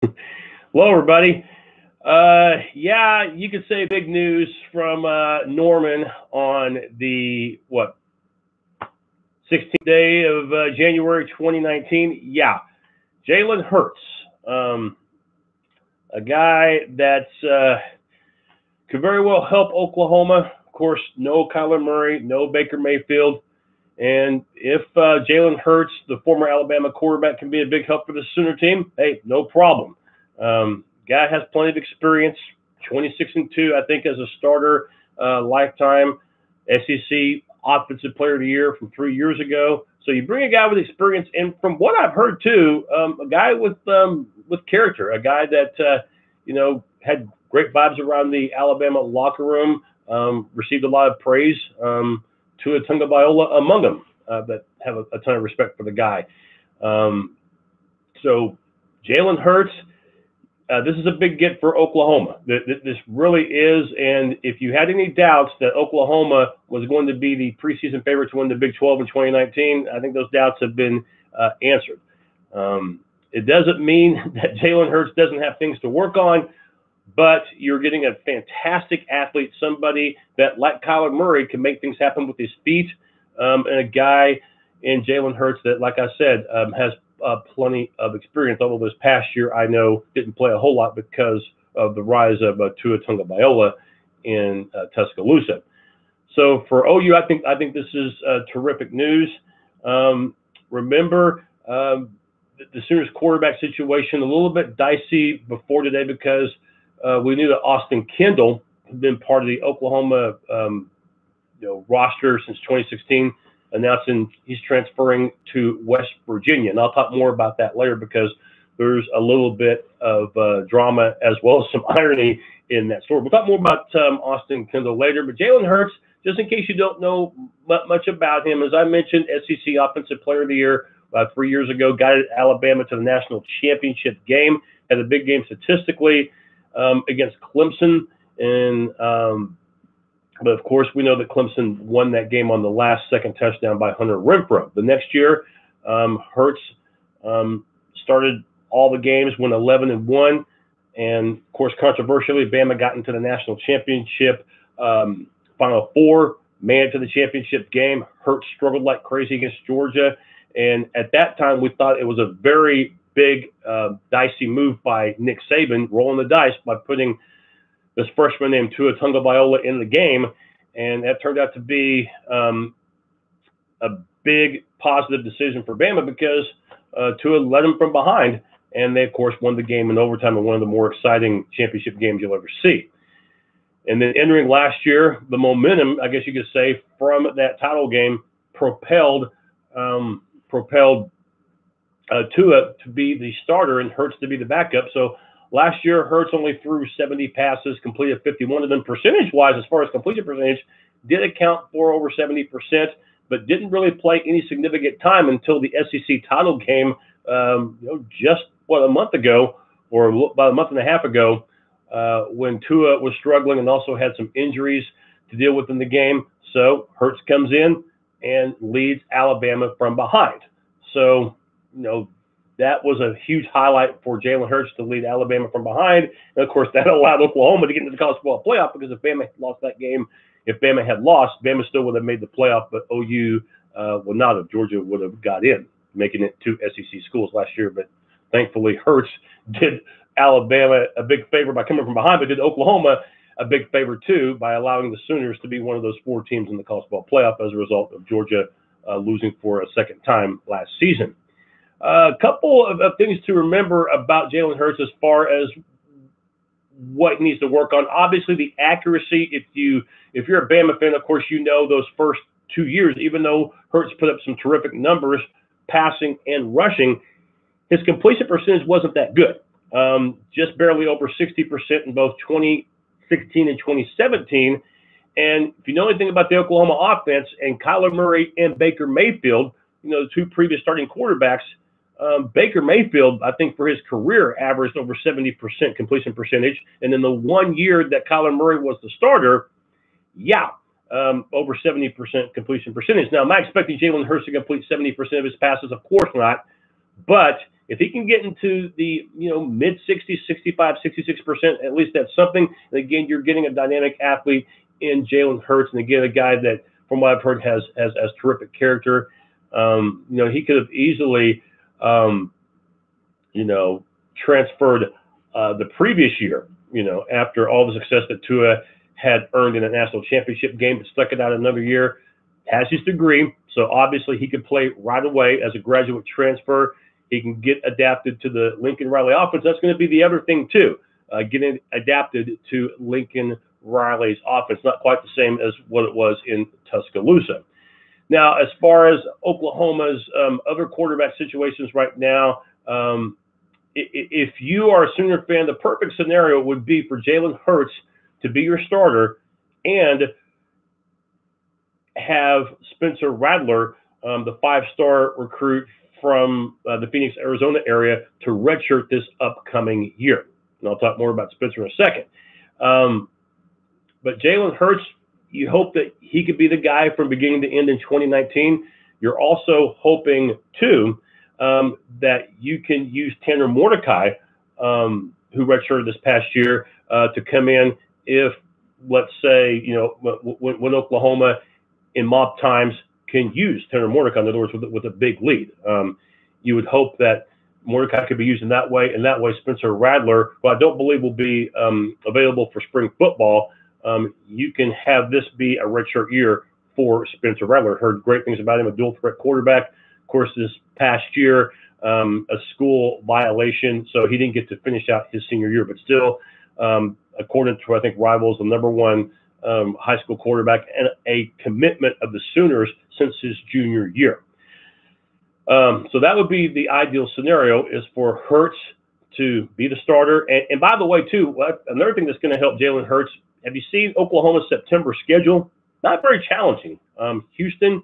Hello, everybody. Yeah, you could say big news from Norman on the, 16th day of January 2019. Yeah, Jalen Hurts, a guy that could very well help Oklahoma. Of course, no Kyler Murray, no Baker Mayfield. And if Jalen Hurts, the former Alabama quarterback, can be a big help for the Sooner team, hey, no problem. Guy has plenty of experience, 26-2, I think, as a starter, lifetime SEC Offensive Player of the Year from 3 years ago. So you bring a guy with experience, and from what I've heard too, a guy with character, a guy that had great vibes around the Alabama locker room, received a lot of praise. Tua Tagovailoa among them that have a ton of respect for the guy. So Jalen Hurts. This is a big get for Oklahoma. This really is, and if you had any doubts that Oklahoma was going to be the preseason favorite to win the Big 12 in 2019, I think those doubts have been answered. It doesn't mean that Jalen Hurts doesn't have things to work on, but you're getting a fantastic athlete, somebody that, like Kyler Murray, can make things happen with his feet, and a guy in Jalen Hurts that, like I said, has plenty of experience, although this past year I know didn't play a whole lot because of the rise of Tua Tagovailoa in Tuscaloosa. So for OU, I think this is terrific news. Remember, the Sooners quarterback situation a little bit dicey before today because we knew that Austin Kendall had been part of the Oklahoma roster since 2016. Announcing he's transferring to West Virginia. And I'll talk more about that later because there's a little bit of drama as well as some irony in that story. We'll talk more about Austin Kendall later. But Jalen Hurts, just in case you don't know much about him, as I mentioned, SEC Offensive Player of the Year 3 years ago, guided Alabama to the national championship game, had a big game statistically against Clemson. But, of course, we know that Clemson won that game on the last second touchdown by Hunter Renfrow. The next year, Hurts started all the games, went 11-1. And, of course, controversially, Bama got into the national championship Final Four, made it to the championship game. Hurts struggled like crazy against Georgia. And at that time, we thought it was a very big, dicey move by Nick Saban, rolling the dice by putting this freshman named Tua Tagovailoa in the game, and that turned out to be a big positive decision for Bama because Tua led them from behind, and they, of course, won the game in overtime in one of the more exciting championship games you'll ever see. And then entering last year, the momentum, I guess you could say, from that title game propelled Tua to be the starter and Hurts to be the backup. So last year, Hurts only threw 70 passes, completed 51 of them. Percentage-wise, as far as completion percentage, did account for over 70%, but didn't really play any significant time until the SEC title game, just a month ago, or about a month and a half ago, when Tua was struggling and also had some injuries to deal with in the game. So Hurts comes in and leads Alabama from behind. So, that was a huge highlight for Jalen Hurts to lead Alabama from behind. And, of course, that allowed Oklahoma to get into the college football playoff because if Bama had lost that game, Bama still would have made the playoff, but OU would not have. Georgia would have got in, making it 2 SEC schools last year. But thankfully, Hurts did Alabama a big favor by coming from behind, but did Oklahoma a big favor, too, by allowing the Sooners to be one of those 4 teams in the college football playoff as a result of Georgia losing for a second time last season. A couple of things to remember about Jalen Hurts as far as what he needs to work on. Obviously, the accuracy. If you're a Bama fan, of course, those first 2 years, even though Hurts put up some terrific numbers, passing and rushing, his completion percentage wasn't that good. Just barely over 60% in both 2016 and 2017. And if you know anything about the Oklahoma offense and Kyler Murray and Baker Mayfield, the 2 previous starting quarterbacks, Baker Mayfield, I think for his career, averaged over 70% completion percentage. And in the 1 year that Kyler Murray was the starter, over 70% completion percentage. Now, am I expecting Jalen Hurts to complete 70% of his passes? Of course not. But If he can get into the mid 60s, 65, 66%, at least that's something. And again, you're getting a dynamic athlete in Jalen Hurts, and again, a guy that, from what I've heard, has terrific character. He could have easily, transferred the previous year, after all the success that Tua had earned in a national championship game, but stuck it out another year. Has his degree, so obviously he could play right away as a graduate transfer. He can get adapted to the Lincoln Riley offense. That's going to be the other thing too, getting adapted to Lincoln Riley's offense. Not quite the same as what it was in Tuscaloosa. Now, as far as Oklahoma's other quarterback situations right now, if you are a Sooner fan, the perfect scenario would be for Jalen Hurts to be your starter and have Spencer Rattler, the 5-star recruit from the Phoenix, Arizona area, to redshirt this upcoming year. And I'll talk more about Spencer in a second. But Jalen Hurts, you hope that he could be the guy from beginning to end in 2019. You're also hoping, too, that you can use Tanner Mordecai, who redshirted this past year, to come in if, let's say, when Oklahoma in mob times can use Tanner Mordecai, in other words, with a big lead. You would hope that Mordecai could be used in that way, and that way Spencer Rattler, who I don't believe will be available for spring football, you can have this be a redshirt year for Spencer Rattler. Heard great things about him, a dual threat quarterback. Of course, this past year, a school violation, so he didn't get to finish out his senior year, but still, according to, I think, Rivals, the #1 high school quarterback and a commitment of the Sooners since his junior year. So that would be the ideal scenario, is for Hurts to be the starter. And by the way, too, another thing that's going to help Jalen Hurts, have you seen Oklahoma's September schedule? Not very challenging. Houston,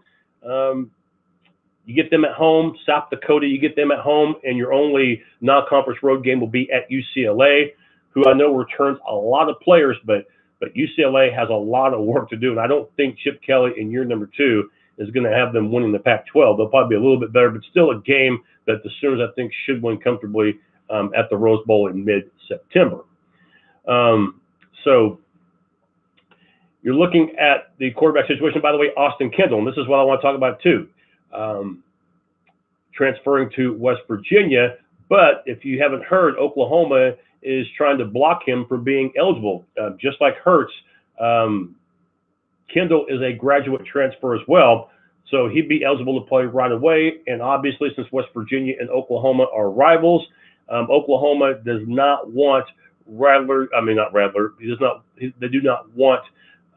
you get them at home. South Dakota, you get them at home. And your only non-conference road game will be at UCLA, who I know returns a lot of players, but UCLA has a lot of work to do. And I don't think Chip Kelly in year number 2 is going to have them winning the Pac-12. They'll probably be a little bit better, but still a game that the Sooners, I think, should win comfortably at the Rose Bowl in mid-September. So you're looking at the quarterback situation. By the way, Austin Kendall, and this is what I want to talk about too, transferring to West Virginia. But if you haven't heard, Oklahoma is trying to block him from being eligible. Just like Hurts, Kendall is a graduate transfer as well, so he'd be eligible to play right away. And obviously, since West Virginia and Oklahoma are rivals, Oklahoma does not want Rattler. I mean, not Rattler. They do not want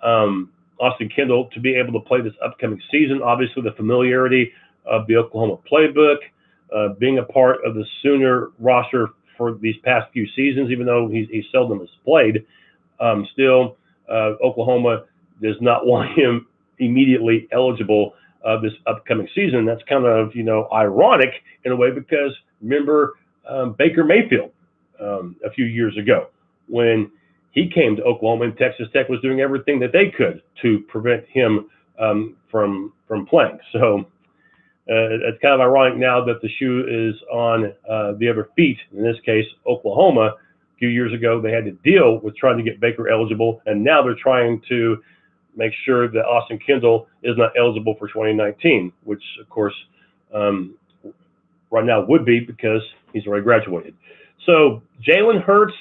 Austin Kendall to be able to play this upcoming season. Obviously, the familiarity of the Oklahoma playbook, being a part of the Sooner roster for these past few seasons, even though he seldom has played, still Oklahoma does not want him immediately eligible this upcoming season. That's kind of, ironic in a way, because remember Baker Mayfield a few years ago when he came to Oklahoma, and Texas Tech was doing everything that they could to prevent him from playing. So it's kind of ironic now that the shoe is on the other feet. In this case, Oklahoma. A few years ago, they had to deal with trying to get Baker eligible, and now they're trying to make sure that Austin Kendall is not eligible for 2019, which, of course, right now would be, because he's already graduated. So Jalen Hurts,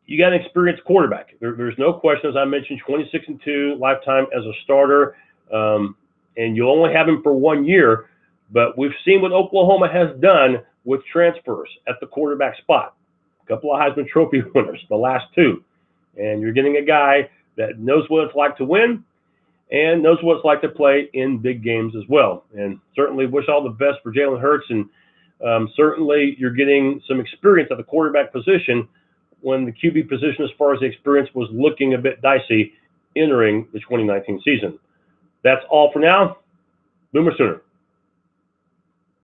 you got an experienced quarterback. There's no question, as I mentioned, 26-2 lifetime as a starter, and you'll only have him for 1 year. But we've seen what Oklahoma has done with transfers at the quarterback spot. A couple of Heisman Trophy winners, the last 2. And you're getting a guy that knows what it's like to win and knows what it's like to play in big games as well. And certainly wish all the best for Jalen Hurts. And certainly you're getting some experience at the quarterback position when the QB position, as far as the experience, was looking a bit dicey entering the 2019 season. That's all for now. Boomer Sooner.